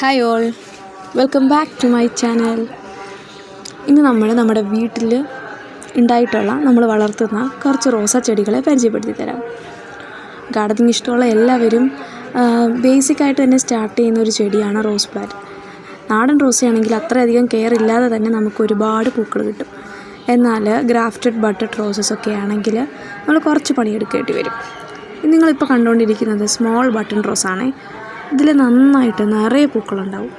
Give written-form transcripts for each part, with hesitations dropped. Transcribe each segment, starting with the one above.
Hi all, welcome back to my channel. ഇന്ന് നമ്മുടെ വീട്ടിൽ ഉണ്ടായിട്ടുള്ള നമ്മൾ വളർത്തുന്ന കുറച്ച് റോസാ ചെടികളെ പരിചയപ്പെടുത്തി തരാം. ഗാർഡനിങ് ഇഷ്ടമുള്ള എല്ലാവരും ബേസിക്കായിട്ട് തന്നെ സ്റ്റാർട്ട് ചെയ്യുന്ന ഒരു ചെടിയാണ് റോസ് പ്ലാന്റ്. നാടൻ റോസയാണെങ്കിൽ അത്രയധികം കെയർ ഇല്ലാതെ തന്നെ നമുക്ക് ഒരുപാട് പൂക്കൾ കിട്ടും. എന്നാൽ ഗ്രാഫ്റ്റഡ് ബട്ടഡ് റോസസ് ഒക്കെ ആണെങ്കിൽ നമ്മൾ കുറച്ച് പണിയെടുക്കേണ്ടി വരും. നിങ്ങളിപ്പോൾ കണ്ടുകൊണ്ടിരിക്കുന്നത് സ്മോൾ ബട്ടൺ റോസാണ്. ഇതിൽ നന്നായിട്ട് നിറയെ പൂക്കളുണ്ടാവും.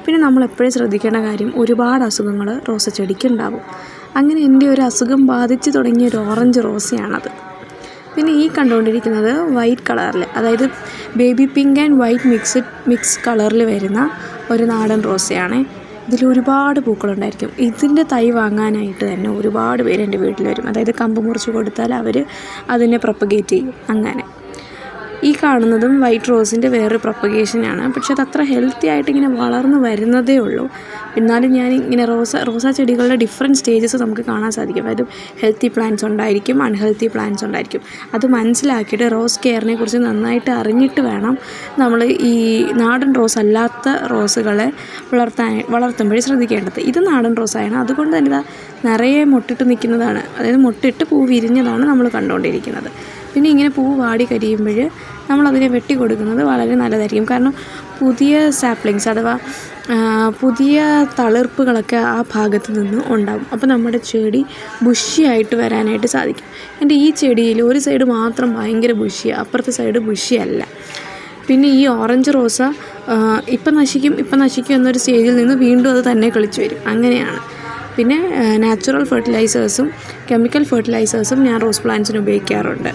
പിന്നെ നമ്മളെപ്പോഴും ശ്രദ്ധിക്കേണ്ട കാര്യം, ഒരുപാട് അസുഖങ്ങൾ റോസ ചെടിക്ക് ഉണ്ടാവും. അങ്ങനെ എൻ്റെ ഒരു അസുഖം ബാധിച്ച് തുടങ്ങിയ ഒരു ഓറഞ്ച് റോസയാണത്. പിന്നെ ഈ കണ്ടുകൊണ്ടിരിക്കുന്നത് വൈറ്റ് കളറിൽ, അതായത് baby pink and white mix കളറിൽ വരുന്ന ഒരു നാടൻ റോസയാണ്. ഇതിൽ ഒരുപാട് പൂക്കളുണ്ടായിരിക്കും. ഇതിൻ്റെ തൈ വാങ്ങാനായിട്ട് തന്നെ ഒരുപാട് പേര് എൻ്റെ വീട്ടിൽ വരും. അതായത് കമ്പ് മുറിച്ച് കൊടുത്താൽ അവർ അതിനെ പ്രൊപ്പഗേറ്റ് ചെയ്യും. അങ്ങനെ ഈ കാണുന്നതും വൈറ്റ് റോസിൻ്റെ വേറൊരു പ്രൊപ്പഗേഷനാണ്. പക്ഷെ അത് അത്ര ഹെൽത്തി ആയിട്ട് ഇങ്ങനെ വളർന്നു വരുന്നതേ ഉള്ളൂ. എന്നാലും ഞാൻ ഇങ്ങനെ റോസാ ചെടികളുടെ ഡിഫറെൻറ്റ് സ്റ്റേജസ് നമുക്ക് കാണാൻ സാധിക്കും. അതായത് ഹെൽത്തി പ്ലാന്റ്സ് ഉണ്ടായിരിക്കും, അൺഹെൽത്തി പ്ലാന്റ്സ് ഉണ്ടായിരിക്കും. അത് മനസ്സിലാക്കിയിട്ട് റോസ് കെയറിനെ കുറിച്ച് നന്നായിട്ട് അറിഞ്ഞിട്ട് വേണം നമ്മൾ ഈ നാടൻ റോസ് അല്ലാത്ത റോസുകളെ വളർത്തുമ്പോഴേ ശ്രദ്ധിക്കേണ്ടത്. ഇത് നാടൻ റോസാണ്, അതുകൊണ്ട് തന്നെ ഇതാ നിറയെ മൊട്ടിട്ട് നിൽക്കുന്നതാണ്. അതായത് മൊട്ടിട്ട് പൂ വിരിഞ്ഞതാണ് നമ്മൾ കണ്ടുകൊണ്ടിരിക്കുന്നത്. പിന്നെ ഇങ്ങനെ പൂ വാടി കരിയുമ്പോൾ നമ്മളതിനെ വെട്ടി കൊടുക്കുന്നത് വളരെ നല്ലതായിരിക്കും. കാരണം പുതിയ സാപ്ലിങ്സ് അഥവാ പുതിയ തളിർപ്പുകളൊക്കെ ആ ഭാഗത്ത് നിന്ന് ഉണ്ടാകും. അപ്പോൾ നമ്മുടെ ചെടി ബുഷിയായിട്ട് വരാനായിട്ട് സാധിക്കും. എൻ്റെ ഈ ചെടിയിൽ ഒരു സൈഡ് മാത്രം ഭയങ്കര ബുഷിയാണ്, അപ്പുറത്തെ സൈഡ് ബുഷിയല്ല. പിന്നെ ഈ ഓറഞ്ച് റോസ ഇപ്പം നശിക്കും എന്നൊരു സ്റ്റേജിൽ നിന്ന് വീണ്ടും അത് തന്നെ കിളിച്ച് വരും. അങ്ങനെയാണ്. പിന്നെ നാച്ചുറൽ ഫെർട്ടിലൈസേഴ്സും കെമിക്കൽ ഫെർട്ടിലൈസേഴ്സും ഞാൻ റോസ് പ്ലാന്റ്സിന് ഉപയോഗിക്കാറുണ്ട്.